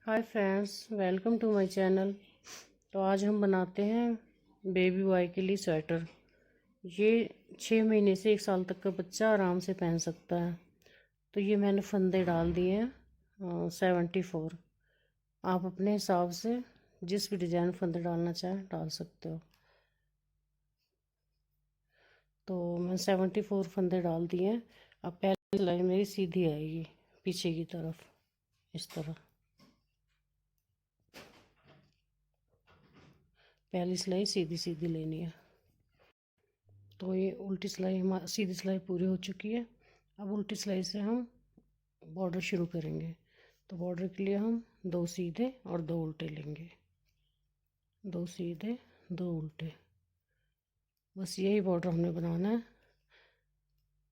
Hi friends, welcome to my channel. तो आज हम बनाते हैं बेबी बॉय के लिए स्वेटर। ये 6 महीने से 1 साल तक का बच्चा आराम से पहन सकता है। तो ये मैंने फंदे डाल दिए हैं 74। आप अपने हिसाब से जिस भी डिज़ाइन फंदे डालना चाहें डाल सकते हो। तो मैं 74 फंदे डाल दिए हैं। अब पहली सिलाई मेरी सीधी आएगी पीछे की तरफ, इस तरह। पहली सिलाई सीधी सीधी लेनी है। तो ये उल्टी सिलाई हमारी सीधी सिलाई पूरी हो चुकी है। अब उल्टी सिलाई से हम बॉर्डर शुरू करेंगे। तो बॉर्डर के लिए हम 2 सीधे और 2 उल्टे लेंगे। 2 सीधे 2 उल्टे, बस यही बॉर्डर हमने बनाना है।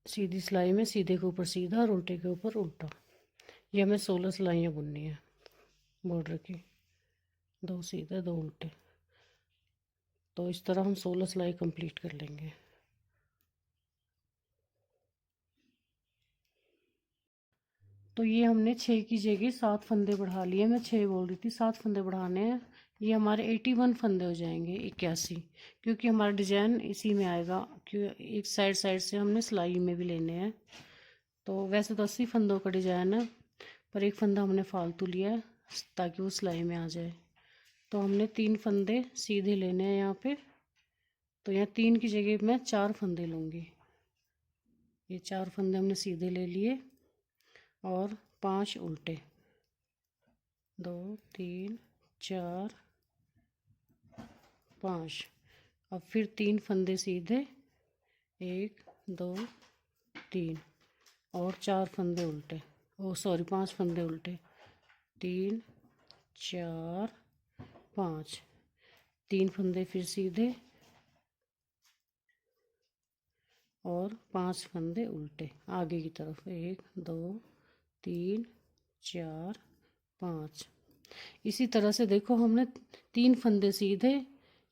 सीधी सिलाई में सीधे के ऊपर सीधा और उल्टे के ऊपर उल्टा। ये हमें 16 सिलाइयाँ बुननी है बॉर्डर की। 2 सीधे 2 उल्टे। तो इस तरह हम 16 सिलाई कंप्लीट कर लेंगे। तो ये हमने 6 की जगह 7 फंदे बढ़ा लिए। मैं 6 बोल रही थी, 7 फंदे बढ़ाने हैं। ये हमारे 81 फंदे हो जाएंगे, 81, क्योंकि हमारा डिजाइन इसी में आएगा। क्यों, एक साइड साइड से हमने सिलाई में भी लेने हैं। तो वैसे तो 80 फंदों का डिजाइन है, पर एक फंदा हमने फालतू लिया है ताकि वो सिलाई में आ जाए। तो हमने 3 फंदे सीधे लेने हैं यहाँ पे। तो यहाँ 3 की जगह मैं 4 फंदे लूँगी। ये 4 फंदे हमने सीधे ले लिए और 5 उल्टे। 2 3 4 5। अब फिर 3 फंदे सीधे, 1 2 3, और 4 फंदे उल्टे। ओ सॉरी, 5 फंदे उल्टे। 3 4 5। 3 फंदे फिर सीधे और 5 फंदे उल्टे आगे की तरफ। 1 2 3 4 5। इसी तरह से देखो, हमने 3 फंदे सीधे,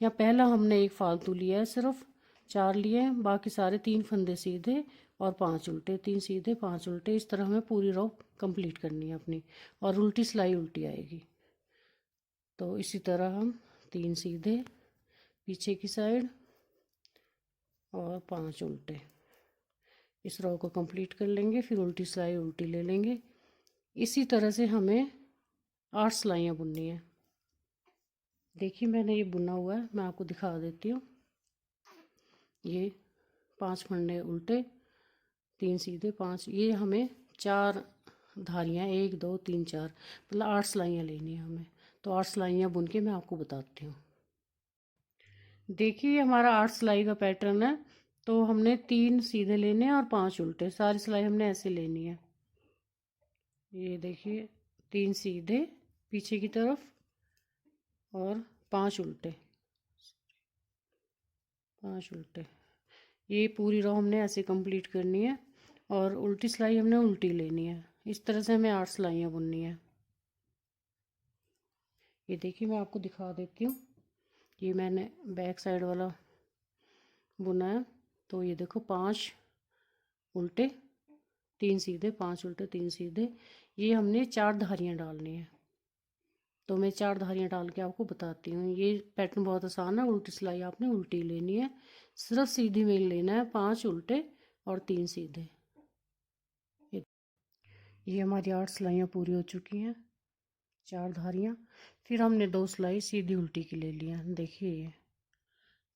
या पहला हमने एक फालतू लिया है, सिर्फ 4 लिए हैं, बाकी सारे 3 फंदे सीधे और 5 उल्टे। 3 सीधे 5 उल्टे, इस तरह हमें पूरी रो कंप्लीट करनी है अपनी। और उल्टी सिलाई उल्टी आएगी। तो इसी तरह हम 3 सीधे पीछे की साइड और 5 उल्टे, इस रो को कंप्लीट कर लेंगे। फिर उल्टी सिलाई उल्टी ले लेंगे। इसी तरह से हमें 8 सिलाइयाँ बुननी है। देखिए, मैंने ये बुना हुआ है, मैं आपको दिखा देती हूँ। ये 5 फंदे उल्टे, 3 सीधे 5, ये हमें 4 धारियाँ, 1 2 3 4, मतलब 8 सिलाइयाँ लेनी है हमें। तो 8 सिलाइयाँ बुन के मैं आपको बताती हूँ। देखिए, हमारा 8 सिलाई का पैटर्न है। तो हमने 3 सीधे लेने हैं और 5 उल्टे। सारी सिलाई हमने ऐसे लेनी है। ये देखिए, 3 सीधे पीछे की तरफ और 5 उल्टे, 5 उल्टे। ये पूरी रो हमने ऐसे कंप्लीट करनी है। और उल्टी सिलाई हमने उल्टी लेनी है। इस तरह से हमें 8 सिलाइयाँ बुननी है। ये देखिए, मैं आपको दिखा देती हूँ। ये मैंने बैक साइड वाला बुना है। तो ये देखो, 5 उल्टे 3 सीधे, 5 उल्टे 3 सीधे। ये हमने 4 धारियाँ डालनी है। तो मैं 4 धारियाँ डाल के आपको बताती हूँ। ये पैटर्न बहुत आसान है। उल्टी सिलाई आपने उल्टी लेनी है, सिर्फ सीधी में लेना है। 5 उल्टे और 3 सीधे। ये हमारी 8 सिलाइयाँ पूरी हो चुकी हैं, 4 धारियाँ। फिर हमने 2 सिलाई सीधी उल्टी की ले लिया, देखिए ये।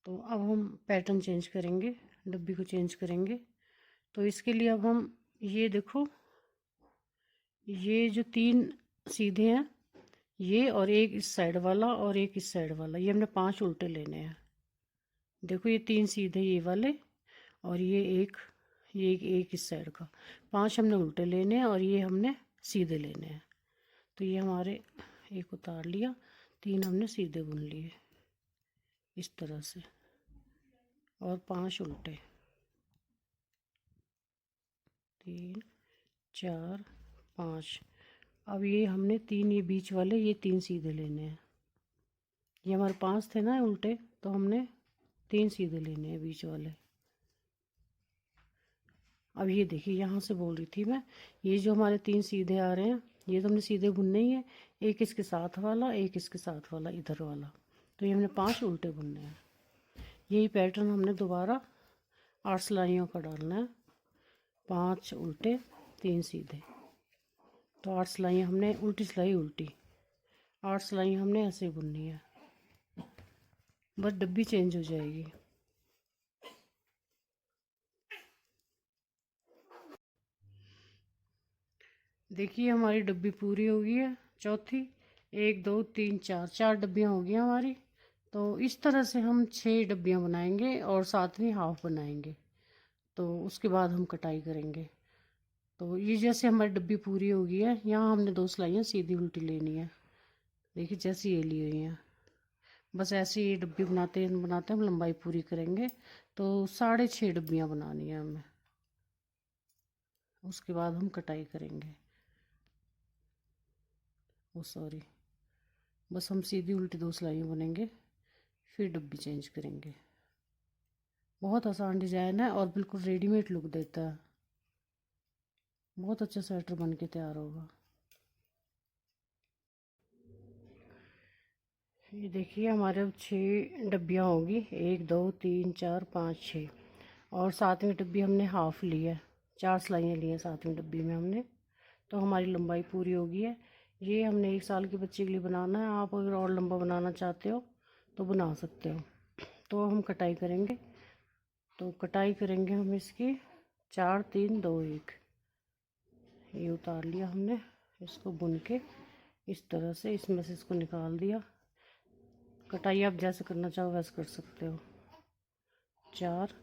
तो अब हम पैटर्न चेंज करेंगे, डब्बी को चेंज करेंगे। तो इसके लिए अब हम, ये देखो, ये जो 3 सीधे हैं, ये और एक इस साइड वाला और एक इस साइड वाला, ये हमने 5 उल्टे लेने हैं। देखो, ये 3 सीधे ये वाले, और ये एक इस साइड का। 5 हमने उल्टे लेने हैं और ये हमने सीधे लेने हैं। तो ये हमारे एक उतार लिया, 3 हमने सीधे बुन लिए इस तरह से, और 5 उल्टे। 3 4 5। अब ये हमने 3, ये बीच वाले, ये 3 सीधे लेने हैं। ये हमारे 5 थे ना उल्टे, तो हमने 3 सीधे लेने हैं बीच वाले। अब ये देखिए, यहाँ से बोल रही थी मैं, ये जो हमारे 3 सीधे आ रहे हैं, ये तो हमने सीधे बुनने ही है। एक इसके साथ वाला, एक इसके साथ वाला, इधर वाला। तो ये हमने 5 उल्टे बुनने हैं। यही पैटर्न हमने दोबारा 8 सिलाइयों का डालना है। 5 उल्टे 3 सीधे। तो 8 सिलाइयाँ हमने उल्टी सिलाई उल्टी, 8 सिलाइयाँ हमने ऐसे ही बुननी है, बस डब्बी चेंज हो जाएगी। देखिए हमारी डब्बी पूरी हो गई है, चौथी। 1 2 3 4, 4 डब्बियाँ हो गई हमारी। तो इस तरह से हम 6 डब्बियाँ बनाएंगे और 7वीं हाफ बनाएंगे। तो उसके बाद हम कटाई करेंगे। तो ये जैसे हमारी डब्बी पूरी हो गई है, यहाँ हमने 2 सिलाइयाँ सीधी उल्टी लेनी है। देखिए जैसे ये ली हुई हैं, बस ऐसे ही डब्बी बनाते बनाते हम लंबाई पूरी करेंगे। तो 6.5 डब्बियाँ बनानी है हमें। उसके बाद हम कटाई करेंगे। ओ सॉरी, बस हम सीधी उल्टी 2 सिलाइयाँ बुनेंगे, फिर डब्बी चेंज करेंगे। बहुत आसान डिज़ाइन है और बिल्कुल रेडीमेड लुक देता है। बहुत अच्छा स्वेटर बन के तैयार होगा। ये देखिए हमारे अब 6 डब्बियाँ होगी, 1 2 3 4 5 6। और 7वीं डब्बी हमने हाफ ली है, 4 सिलाइयाँ ली हैं 7वीं डब्बी में हमने। तो हमारी लंबाई पूरी होगी है। ये हमने 1 साल के बच्चे के लिए बनाना है। आप अगर और लंबा बनाना चाहते हो तो बना सकते हो। तो हम कटाई करेंगे। तो कटाई करेंगे हम इसकी 4 3 2 1। ये उतार लिया हमने, इसको बुन के इस तरह से इसमें से इसको निकाल दिया। कटाई आप जैसे करना चाहो वैसे कर सकते हो। 4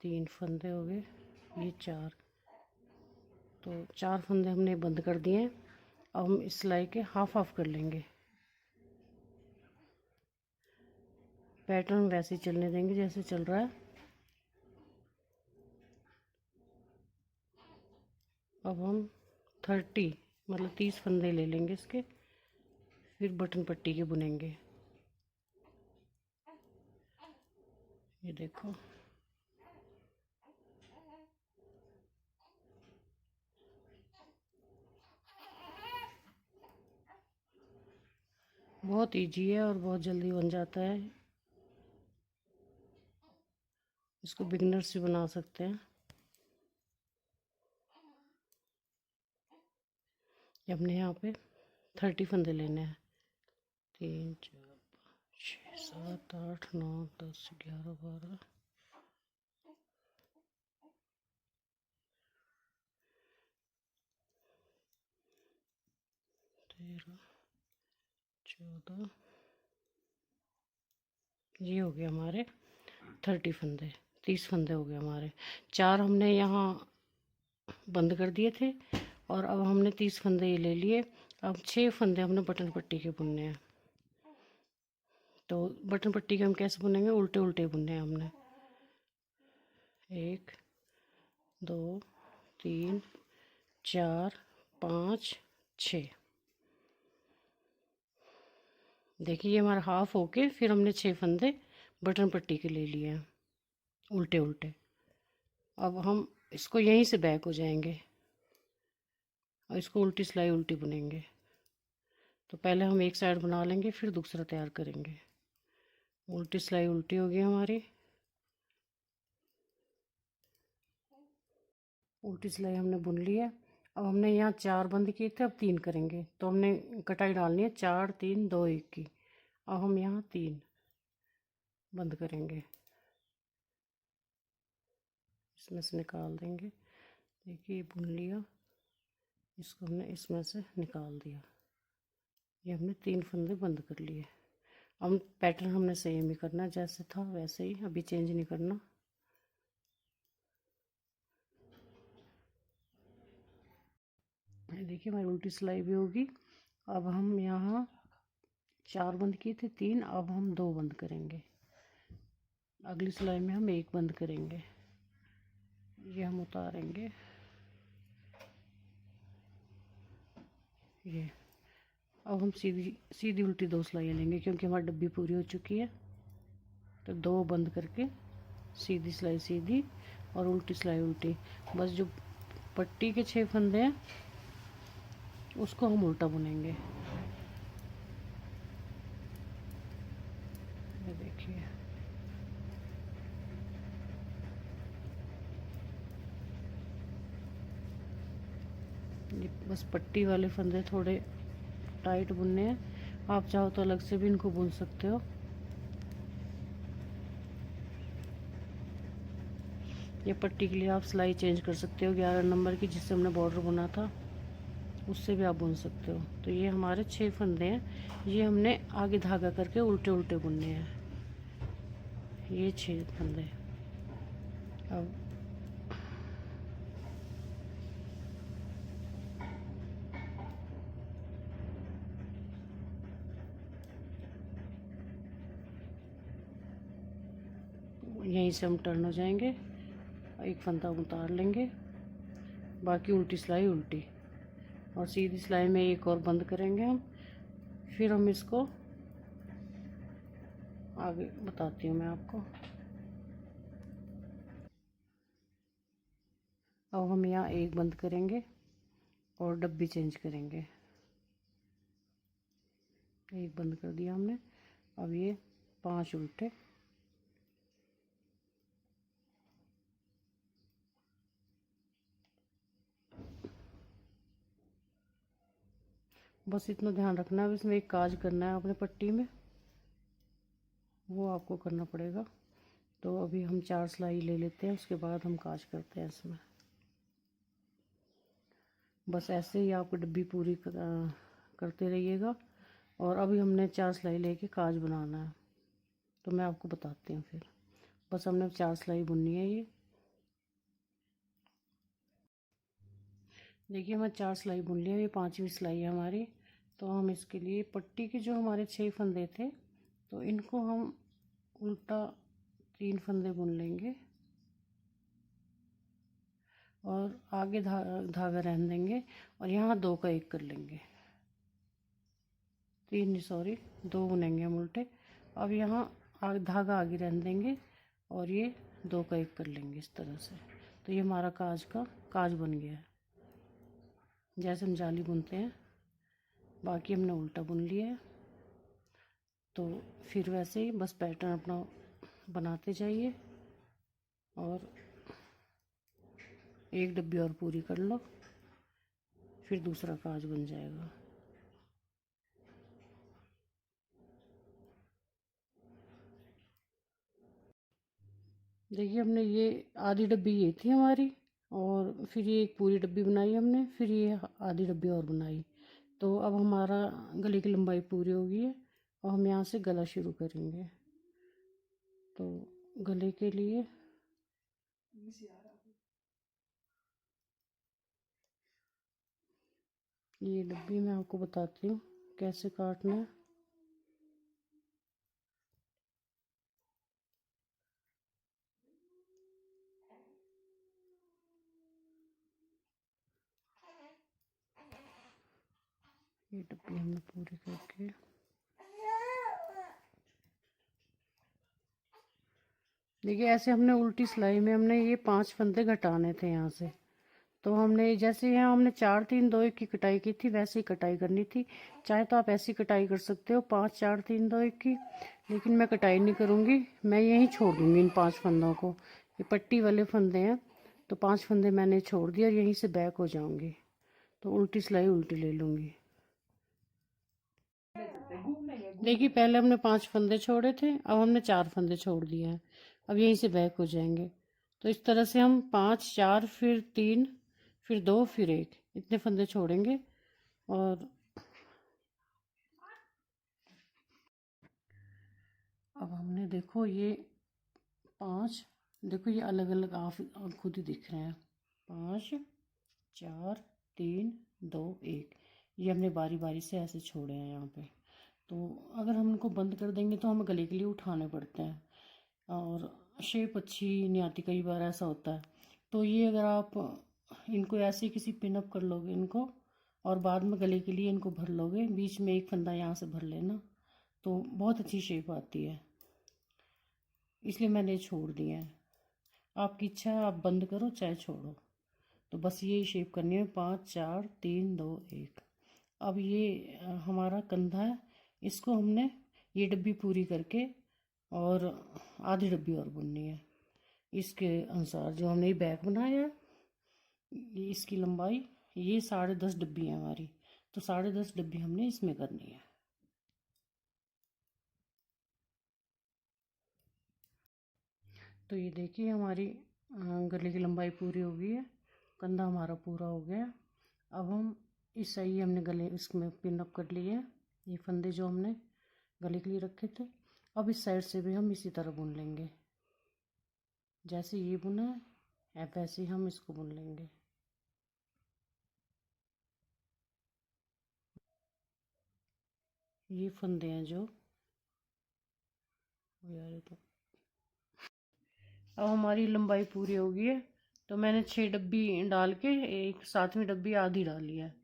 3 फंदे हो गए, ये 4। तो 4 फंदे हमने बंद कर दिए हैं। अब हम इस सिलाई के हाफ हाफ कर लेंगे। पैटर्न वैसे ही चलने देंगे जैसे चल रहा है। अब हम 30 मतलब 30 फंदे ले लेंगे इसके, फिर बटन पट्टी के बुनेंगे। ये देखो, बहुत इजी है और बहुत जल्दी बन जाता है। इसको बिगनर्स भी बना सकते हैं। अपने यहाँ पे 30 फंदे लेने हैं। 3 4 5 6 7 8 9 10 11 12 13 14। ये हो गया हमारे 30 फंदे, 30 फंदे हो गए हमारे। 4 हमने यहाँ बंद कर दिए थे और अब हमने 30 फंदे ये ले लिए। अब 6 फंदे हमने बटन पट्टी के बुनने हैं। तो बटन पट्टी के हम कैसे बुनेंगे, उल्टे उल्टे बुनने हैं हमने। 1 2 3 4 5 6। देखिए ये हमारा हाफ होके फिर हमने 6 फंदे बटन पट्टी के ले लिए हैं उल्टे उल्टे। अब हम इसको यहीं से बैक हो जाएंगे और इसको उल्टी सिलाई उल्टी बुनेंगे। तो पहले हम एक साइड बना लेंगे, फिर दूसरा तैयार करेंगे। उल्टी सिलाई उल्टी हो गई हमारी। उल्टी सिलाई हमने बुन ली है। अब हमने यहाँ 4 बंद किए थे, अब 3 करेंगे। तो हमने कटाई डालनी है 4 3 2 1 की। अब हम यहाँ 3 बंद करेंगे, इसमें से निकाल देंगे। देखिए बुन लिया, इसको हमने इसमें से निकाल दिया। ये हमने 3 फंदे बंद कर लिए। अब पैटर्न हमने सेम ही करना, जैसे था वैसे ही, अभी चेंज नहीं करना। देखिए हमारी उल्टी सिलाई भी होगी। अब हम यहाँ 4 बंद किए थे, 3, अब हम 2 बंद करेंगे। अगली सिलाई में हम 1 बंद करेंगे। ये हम उतारेंगे। ये अब हम सीधी सीधी उल्टी 2 सिलाइयाँ लेंगे क्योंकि हमारी डब्बी पूरी हो चुकी है। तो 2 बंद करके सीधी सिलाई सीधी और उल्टी सिलाई उल्टी। बस जो पट्टी के 6 फंदे हैं उसको हम उल्टा बुनेंगे। ये देखिए, ये बस पट्टी वाले फंदे थोड़े टाइट बुनने हैं। आप चाहो तो अलग से भी इनको बुन सकते हो। ये पट्टी के लिए आप सिलाई चेंज कर सकते हो, 11 नंबर की जिससे हमने बॉर्डर बुना था उससे भी आप बुन सकते हो। तो ये हमारे 6 फंदे हैं, ये हमने आगे धागा करके उल्टे उल्टे बुनने हैं। ये 6 फंदे। अब यहीं से हम टर्न हो जाएंगे, एक फंदा उतार लेंगे, बाकी उल्टी सिलाई उल्टी, और सीधी सिलाई में एक और बंद करेंगे हम। फिर हम इसको आगे बताती हूँ मैं आपको। अब हम यहाँ एक बंद करेंगे और डब्बी चेंज करेंगे। एक बंद कर दिया हमने। अब ये 5 उल्टे, बस इतना ध्यान रखना है। इसमें एक काज करना है अपने पट्टी में, वो आपको करना पड़ेगा। तो अभी हम 4 सिलाई ले लेते हैं, उसके बाद हम काज करते हैं इसमें। बस ऐसे ही आप डब्बी पूरी करते रहिएगा। और अभी हमने 4 सिलाई लेके काज बनाना है, तो मैं आपको बताती हूँ फिर। बस हमने 4 सिलाई बुननी है। ये देखिए, मैं 4 सिलाई बुन लिया, ये 5वीं सिलाई है हमारी। तो हम इसके लिए पट्टी के जो हमारे 6 फंदे थे, तो इनको हम उल्टा 3 फंदे बुन लेंगे और आगे धागा रहने देंगे, और यहाँ 2 का 1 कर लेंगे। 3 नहीं, सॉरी, 2 बुनेंगे हम उल्टे। अब यहाँ धागा आगे रहने देंगे और ये 2 का 1 कर लेंगे इस तरह से। तो ये हमारा काज बन गया है, जैसे हम जाली बुनते हैं। बाकी हमने उल्टा बुन लिया है। तो फिर वैसे ही बस पैटर्न अपना बनाते जाइए और एक डब्बी और पूरी कर लो, फिर दूसरा काज बन जाएगा। देखिए, हमने ये आधी डब्बी ये थी हमारी, और फिर ये एक पूरी डब्बी बनाई हमने, फिर ये आधी डब्बी और बनाई। तो अब हमारा गले की लंबाई पूरी हो गई है, और हम यहाँ से गला शुरू करेंगे। तो गले के लिए ये डब्बी मैं आपको बताती हूँ कैसे काटना है। ये डब्बी हमने पूरी करके, देखिए ऐसे हमने उल्टी सिलाई में हमने ये 5 फंदे घटाने थे यहाँ से। तो हमने जैसे यहाँ हमने 4 3 2 1 की कटाई की थी, वैसे ही कटाई करनी थी। चाहे तो आप ऐसी कटाई कर सकते हो 5 4 3 2 1 की, लेकिन मैं कटाई नहीं करूँगी, मैं यहीं छोड़ दूँगी इन 5 फंदों को। ये पट्टी वाले फंदे हैं, तो 5 फंदे मैंने छोड़ दिए और यहीं से बैक हो जाऊँगी। तो उल्टी सिलाई उल्टी ले लूँगी। देखिए, पहले हमने 5 फंदे छोड़े थे, अब हमने 4 फंदे छोड़ दिए हैं। अब यहीं से बैक हो जाएंगे। तो इस तरह से हम 5 4 फिर 3 फिर 2 फिर 1 इतने फंदे छोड़ेंगे। और अब हमने देखो ये 5, देखो ये अलग अलग आप खुद ही दिख रहे हैं। 5 4 3 2 1, ये हमने बारी बारी से ऐसे छोड़े हैं यहाँ पे। तो अगर हम इनको बंद कर देंगे तो हमें गले के लिए उठाने पड़ते हैं, और शेप अच्छी नहीं आती, कई बार ऐसा होता है। तो ये अगर आप इनको ऐसे किसी पिन अप कर लोगे इनको, और बाद में गले के लिए इनको भर लोगे, बीच में एक फंदा यहाँ से भर लेना, तो बहुत अच्छी शेप आती है। इसलिए मैंने छोड़ दिया है। आपकी इच्छा है, आप बंद करो चाहे छोड़ो। तो बस यही शेप करनी है, 5 4 3 2 1। अब ये हमारा कंधा है, इसको हमने ये डब्बी पूरी करके और आधी डब्बी और बुननी है। इसके अनुसार जो हमने ये बैक बनाया, ये इसकी लंबाई ये 10.5 डब्बी है हमारी, तो 10.5 डब्बी हमने इसमें करनी है। तो ये देखिए हमारी गले की लंबाई पूरी हो गई है, कंधा हमारा पूरा हो गया। अब हम इस सही हमने गले इसमें पिन अप कर लिए हैं, ये फंदे जो हमने गले के लिए रखे थे। अब इस साइड से भी हम इसी तरह बुन लेंगे, जैसे ये बुना है वैसे ही हम इसको बुन लेंगे। ये फंदे हैं जो यार तो अब हमारी लंबाई पूरी हो गई है, तो मैंने 6 डब्बी डाल के एक 7वीं डब्बी आधी डाली है।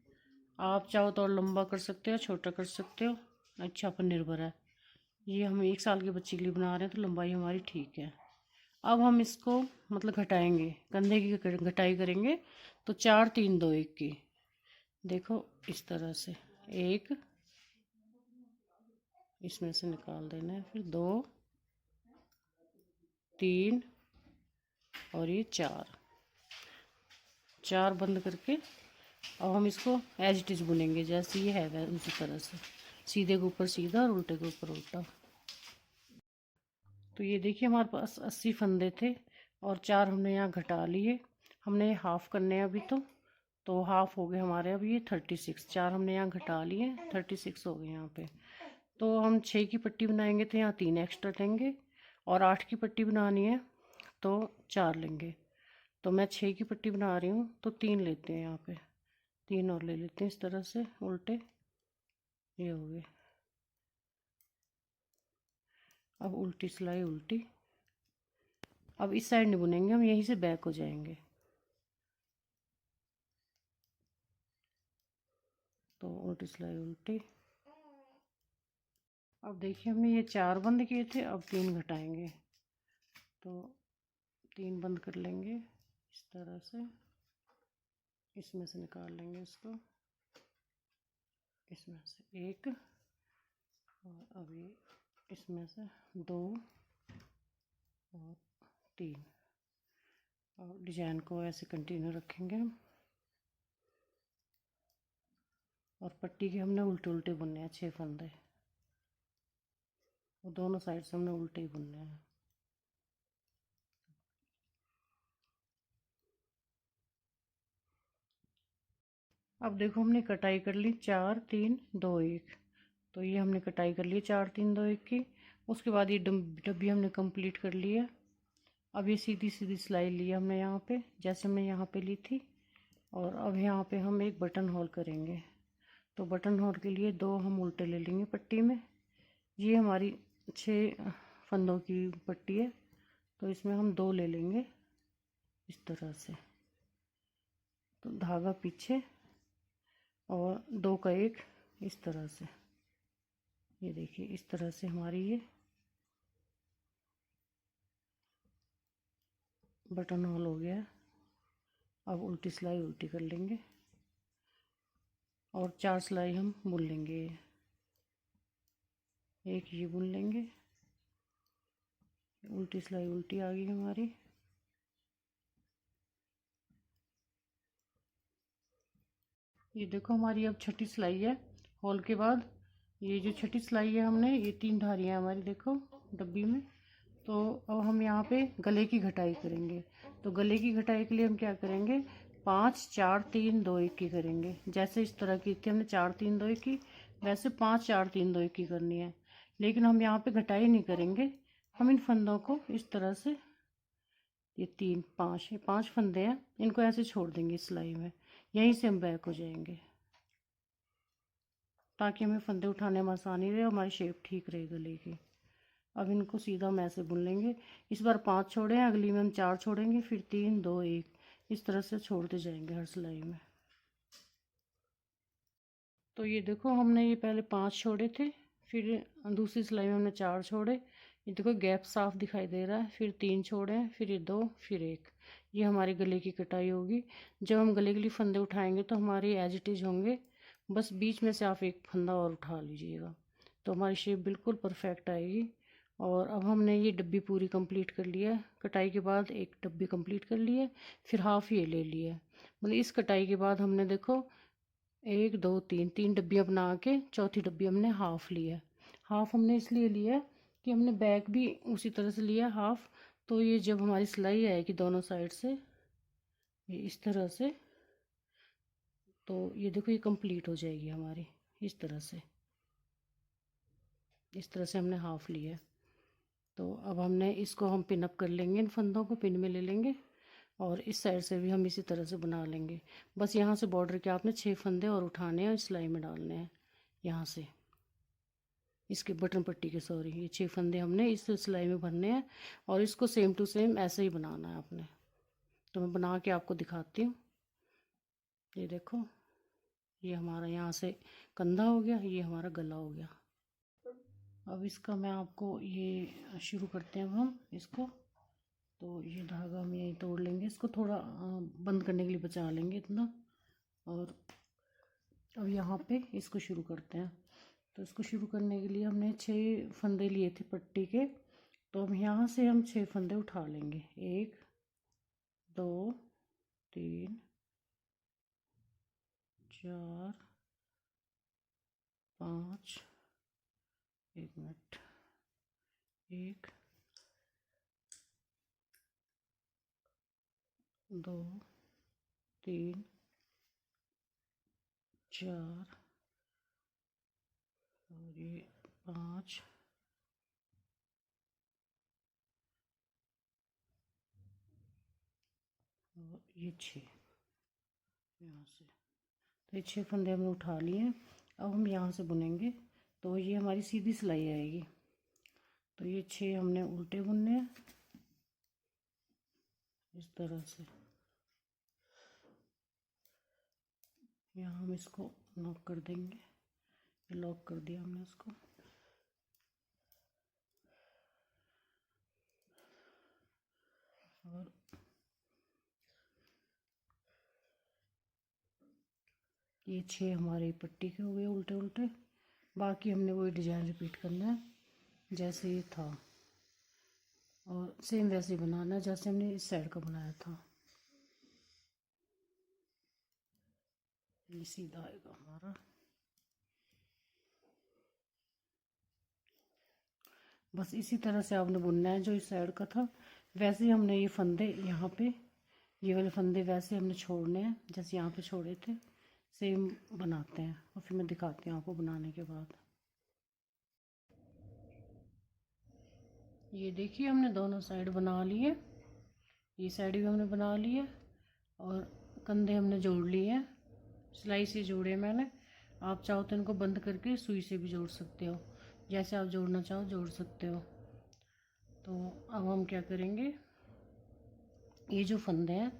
आप चाहो तो और लंबा कर सकते हो, छोटा कर सकते हो, अच्छा पर निर्भर है। ये हम 1 साल के बच्चे के लिए बना रहे हैं तो लंबाई हमारी ठीक है। अब हम इसको मतलब घटाएंगे, कंधे की घटाई करेंगे, तो 4 3 2 1 की, देखो इस तरह से, एक इसमें से निकाल देना है, फिर 2 3 और ये 4 बंद करके अब हम इसको एज इट इज़ बुनेंगे जैसे ये है उसी तरह से, सीधे के ऊपर सीधा और उल्टे के ऊपर उल्टा। तो ये देखिए हमारे पास 80 फंदे थे और 4 हमने यहाँ घटा लिए, हमने हाफ़ करने हैं अभी, तो हाफ़ हो गए हमारे। अब ये 36, 4 हमने यहाँ घटा लिए, 36 हो गए यहाँ पे। तो हम 6 की पट्टी बनाएंगे तो यहाँ 3 एक्स्ट्रा लेंगे, और 8 की पट्टी बनानी है तो 4 लेंगे। तो मैं 6 की पट्टी बना रही हूँ तो 3 लेते हैं यहाँ पे, 3 और ले लेते हैं इस तरह से उल्टे, ये हो गए। अब उल्टी सिलाई उल्टी, अब इस साइड नहीं बुनेंगे, हम यहीं से बैक हो जाएंगे। तो उल्टी सिलाई उल्टी। अब देखिए हमने ये 4 बंद किए थे, अब 3 घटाएंगे, तो 3 बंद कर लेंगे इस तरह से, इसमें से निकाल लेंगे इसको, इसमें से 1 और अभी इसमें से 2 और 3, और डिजाइन को ऐसे कंटिन्यू रखेंगे हम। और पट्टी के हमने उल्टे उल्टे बुनने हैं 6 फंदे, और दोनों साइड से हमने उल्टे ही बुनने हैं। अब देखो हमने कटाई कर ली 4 3 2 1, तो ये हमने कटाई कर ली 4 3 2 1 की। उसके बाद ये डब्बी हमने कंप्लीट कर ली है। अब ये सीधी सीधी सिलाई ली हमने यहाँ पे, जैसे हमने यहाँ पे ली थी, और अब यहाँ पे हम एक बटन होल करेंगे। तो बटन होल के लिए 2 हम उल्टे ले लेंगे पट्टी में। ये हमारी 6 फंदों की पट्टी है, तो इसमें हम 2 ले लेंगे इस तरह से, तो धागा पीछे और 2 का 1 इस तरह से। ये देखिए इस तरह से हमारी ये बटन होल हो गया। अब उल्टी सिलाई उल्टी कर लेंगे और 4 सिलाई हम बुन लेंगे, एक ये बुन लेंगे, उल्टी सिलाई उल्टी आ गई हमारी। ये देखो हमारी अब छठी सिलाई है होल के बाद। ये जो छठी सिलाई है हमने, ये 3 धारियाँ हमारी देखो डब्बी में। तो अब हम यहाँ पे गले की घटाई करेंगे। तो गले की घटाई के लिए हम क्या करेंगे, 5 4 3 2 1 की करेंगे। जैसे इस तरह की थी हमने 4 3 2 1 की, वैसे 5 4 3 2 1 की करनी है। लेकिन हम यहाँ पे घटाई नहीं करेंगे, हम इन फंदों को इस तरह से, ये 3 5 है, 5 फंदे हैं, इनको ऐसे छोड़ देंगे सिलाई में, यहीं से हम बैक हो जाएंगे, ताकि हमें फंदे उठाने में आसानी रहे, हमारी शेप ठीक रहे गले की। अब इनको सीधा हम ऐसे बुन लेंगे। इस बार 5 छोड़े हैं, अगली में हम 4 छोड़ेंगे, फिर 3 2 1 इस तरह से छोड़ते जाएंगे हर सिलाई में। तो ये देखो हमने ये पहले 5 छोड़े थे, फिर दूसरी सिलाई में हमने 4 छोड़े, ये देखो गैप साफ दिखाई दे रहा है, फिर 3 छोड़े हैं, फिर ये 2 फिर 1। ये हमारे गले की कटाई होगी। जब हम गले के लिए फंदे उठाएंगे तो हमारे एज इट इज होंगे, बस बीच में से आप एक फंदा और उठा लीजिएगा, तो हमारी शेप बिल्कुल परफेक्ट आएगी। और अब हमने ये डब्बी पूरी कंप्लीट कर लिया है। कटाई के बाद एक डब्बी कंप्लीट कर ली है, फिर हाफ ये ले लिया है। मतलब इस कटाई के बाद हमने देखो 1 2 3 3 डब्बियाँ बना के चौथी डब्बी हमने हाफ लिया है। हाफ हमने इसलिए लिया है कि हमने बैक भी उसी तरह से लिया हाफ। तो ये जब हमारी सिलाई आएगी दोनों साइड से ये इस तरह से, तो ये देखो ये कंप्लीट हो जाएगी हमारी इस तरह से। इस तरह से हमने हाफ लिया है। तो अब हमने इसको हम पिन अप कर लेंगे, इन फंदों को पिन में ले लेंगे और इस साइड से भी हम इसी तरह से बना लेंगे। बस यहाँ से बॉर्डर के आपने 6 फंदे और उठाने हैं और सिलाई में डालने हैं। यहाँ से इसके बटन पट्टी के सॉरी ये 6 फंदे हमने इस सिलाई में भरने हैं और इसको सेम टू सेम ऐसे ही बनाना है आपने। तो मैं बना के आपको दिखाती हूँ। ये देखो ये हमारा यहाँ से कंधा हो गया, ये हमारा गला हो गया। अब इसका मैं आपको ये शुरू करते हैं अब हम इसको। तो ये धागा हम यहीं तोड़ लेंगे, इसको थोड़ा बंद करने के लिए बचा लेंगे इतना। और अब यहाँ पे इसको शुरू करते हैं। तो इसको शुरू करने के लिए हमने 6 फंदे लिए थे पट्टी के, तो हम यहाँ से हम 6 फंदे उठा लेंगे। 1 2 3 4 5 1 मिनट 1 2 3 4 और ये 5 और ये 6 यहाँ से। तो ये 6 फंदे हमने उठा लिए हैं। अब हम यहाँ से बुनेंगे तो ये हमारी सीधी सिलाई आएगी। तो ये 6 हमने उल्टे बुनने हैं इस तरह से। यहाँ हम इसको लॉक कर देंगे, लॉक कर दिया हमने इसको। और ये 6 हमारे पट्टी के हो गए उल्टे उल्टे। बाकी हमने वही डिजाइन रिपीट करना है जैसे ये था और सेम वैसे ही बनाना है जैसे हमने इस साइड का बनाया था। ये सीधा आएगा हमारा। बस इसी तरह से आपने बुनना है जो इस साइड का था। वैसे ही हमने ये फंदे यहाँ पे ये वाले फंदे वैसे हमने छोड़ने हैं जैसे यहाँ पे छोड़े थे, सेम बनाते हैं और फिर मैं दिखाती हूँ आपको बनाने के बाद। ये देखिए हमने दोनों साइड बना लिए, ये साइड भी हमने बना लिए और कंधे हमने जोड़ लिए हैं। सिलाई से जोड़े मैंने। आप चाहो तो इनको बंद करके सुई से भी जोड़ सकते हो, जैसे आप जोड़ना चाहो जोड़ सकते हो। तो अब हम क्या करेंगे, ये जो फंदे हैं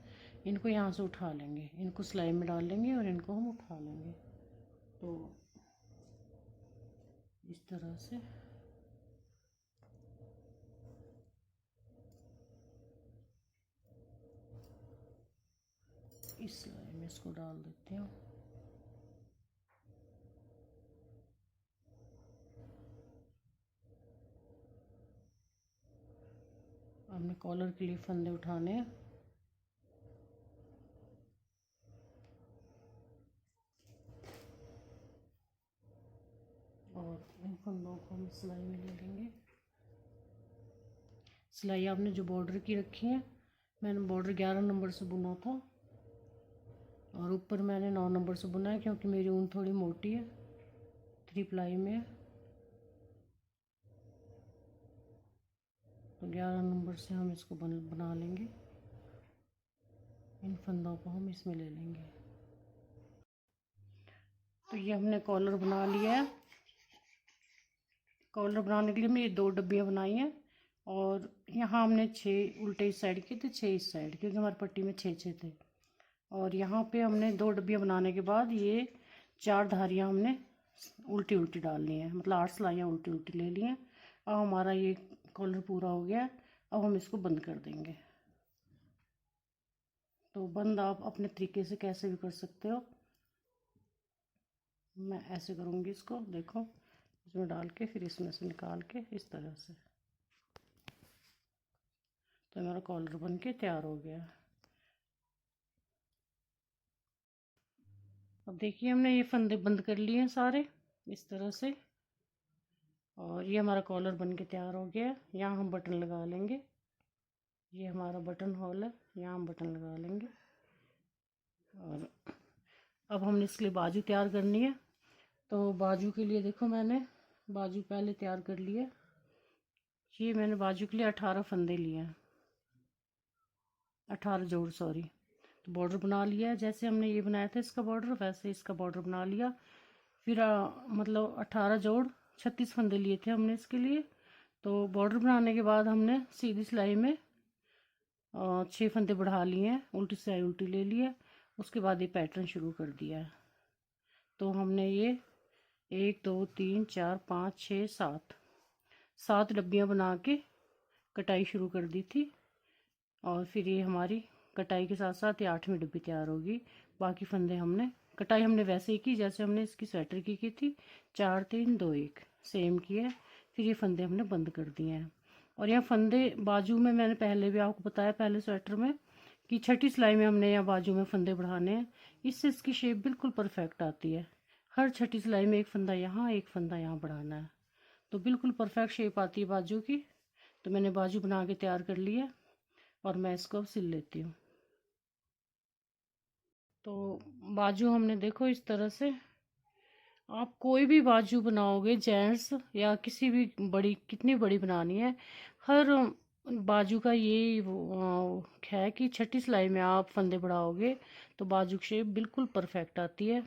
इनको यहाँ से उठा लेंगे, इनको सिलाई में डाल लेंगे और इनको हम उठा लेंगे। तो इस तरह से इस सिलाई में इसको डाल देते हैं। हमने कॉलर के लिए फंदे उठाने हैं। और इन फंदों को हम सिलाई में ले लेंगे। सिलाई आपने जो बॉर्डर की रखी है, मैंने बॉर्डर 11 नंबर से बुना था और ऊपर मैंने 9 नंबर से बुना है क्योंकि मेरी ऊन थोड़ी मोटी है, 3 प्लाई में है। तो 11 नंबर से हम इसको बना लेंगे। इन फंदों को हम इसमें ले लेंगे। तो ये हमने कॉलर बना लिया है। कॉलर बनाने के लिए हमने ये 2 डब्बियाँ बनाई हैं और यहाँ हमने 6 उल्टे इस साइड के थे, 6 इस साइड, क्योंकि हमारी पट्टी में 6 थे। और यहाँ पे हमने 2 डब्बियाँ बनाने के बाद ये 4 धारियाँ हमने उल्टी उल्टी डालनी है, मतलब 8 सिलाइयाँ उल्टी उल्टी ले ली हैं। अब हमारा ये कॉलर पूरा हो गया। अब हम इसको बंद कर देंगे। तो बंद आप अपने तरीके से कैसे भी कर सकते हो। मैं ऐसे करूँगी इसको, देखो इसमें डाल के फिर इसमें से निकाल के इस तरह से, तो हमारा कॉलर बन के तैयार हो गया। अब देखिए हमने ये फंदे बंद कर लिए हैं सारे इस तरह से, और ये हमारा कॉलर बन के तैयार हो गया। यहाँ हम बटन लगा लेंगे, ये हमारा बटन होल है, यहाँ हम बटन लगा लेंगे। और अब हमने इसके लिए बाजू तैयार करनी है। तो बाजू के लिए देखो मैंने बाजू पहले तैयार कर लिया। ये मैंने बाजू के लिए 18 फंदे लिए हैं, 18 जोड़ सॉरी। तो बॉर्डर बना लिया है, जैसे हमने ये बनाया था इसका बॉर्डर, वैसे इसका बॉर्डर बना लिया। फिर मतलब 18 जोड़ 36 फंदे लिए थे हमने इसके लिए। तो बॉर्डर बनाने के बाद हमने सीधी सिलाई में 6 फंदे बढ़ा लिए हैं, उल्टी सिलाई उल्टी ले लिया, उसके बाद ये पैटर्न शुरू कर दिया है। तो हमने ये 1 2 3 4 5 6 7 डब्बियाँ बना के कटाई शुरू कर दी थी। और फिर ये हमारी कटाई के साथ साथ ये 8वीं डब्बी तैयार होगी। बाकी फंदे हमने कटाई हमने वैसे ही की जैसे हमने इसकी स्वेटर की थी, 4 3 2 1 सेम की है। फिर ये फंदे हमने बंद कर दिए हैं। और यहाँ फंदे बाजू में मैंने पहले भी आपको बताया पहले स्वेटर में कि छठी सिलाई में हमने यहाँ बाजू में फंदे बढ़ाने हैं, इससे इसकी शेप बिल्कुल परफेक्ट आती है। हर छठी सिलाई में एक फंदा यहाँ एक फंदा यहाँ बढ़ाना है, तो बिल्कुल परफेक्ट शेप आती है बाजू की। तो मैंने बाजू बना के तैयार कर लिया और मैं इसको अब सिल लेती हूँ। तो बाजू हमने देखो इस तरह से, आप कोई भी बाजू बनाओगे जेंट्स या किसी भी बड़ी, कितनी बड़ी बनानी है, हर बाजू का ये है कि छठी सिलाई में आप फंदे बढ़ाओगे तो बाजू की शेप बिल्कुल परफेक्ट आती है।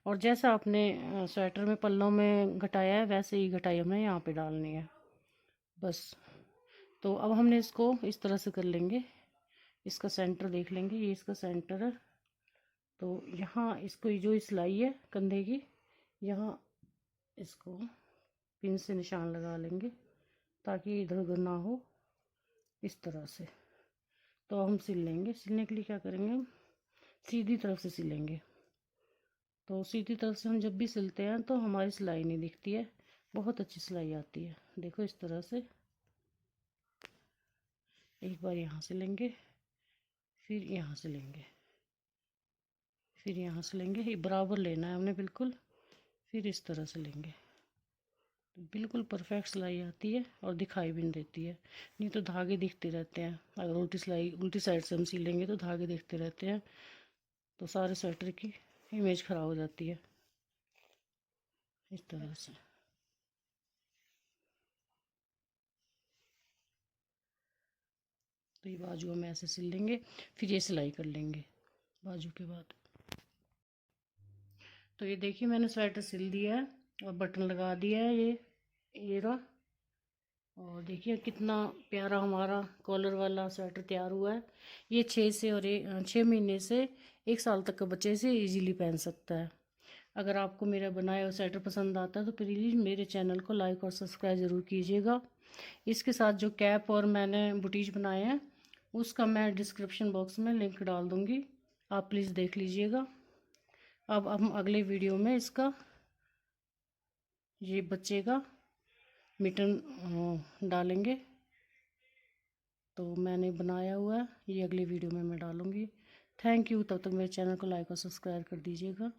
और जैसा आपने स्वेटर में पल्लों में घटाया है वैसे ही घटाई हमने यहाँ पे डालनी है बस। तो अब हमने इसको इस तरह से कर लेंगे, इसका सेंटर देख लेंगे, ये इसका सेंटर है। तो यहाँ इसको जो सिलाई है कंधे की, यहाँ इसको पिन से निशान लगा लेंगे ताकि इधर उधर ना हो, इस तरह से। तो हम सिल लेंगे। सिलने के लिए क्या करेंगे, हम सीधी तरफ से सिलेंगे। तो सीधी तरफ से हम जब भी सिलते हैं तो हमारी सिलाई नहीं दिखती है, बहुत अच्छी सिलाई आती है। देखो इस तरह से एक बार यहाँ से लेंगे, फिर यहाँ से लेंगे, फिर यहाँ से लेंगे, ये बराबर लेना है हमने बिल्कुल। फिर इस तरह से लेंगे, तो बिल्कुल परफेक्ट सिलाई आती है और दिखाई भी नहीं देती है। नहीं तो धागे दिखते रहते हैं, अगर उल्टी सिलाई उल्टी साइड से हम सिलेंगे तो धागे दिखते रहते हैं, तो सारे स्वेटर की इमेज ख़राब हो जाती है। इस तरह से तो ये बाजू हम ऐसे सिल लेंगे, फिर ये सिलाई कर लेंगे बाजू के बाद। तो ये देखिए मैंने स्वेटर सिल दिया है और बटन लगा दिया है, ये रहा। और देखिए कितना प्यारा हमारा कॉलर वाला स्वेटर तैयार हुआ है। ये 6 महीने से 1 साल तक का बच्चे से इजीली पहन सकता है। अगर आपको मेरा बनाया हुआ स्वेटर पसंद आता है तो प्लीज़ मेरे चैनल को लाइक और सब्सक्राइब ज़रूर कीजिएगा। इसके साथ जो कैप और मैंने बुटीज बनाए हैं उसका मैं डिस्क्रिप्शन बॉक्स में लिंक डाल दूँगी, आप प्लीज़ देख लीजिएगा। अब हम अगले वीडियो में इसका ये बच्चे का मिटन डालेंगे। तो मैंने बनाया हुआ है, ये अगली वीडियो में मैं डालूँगी। थैंक यू, तब तक मेरे चैनल को लाइक और सब्सक्राइब कर दीजिएगा।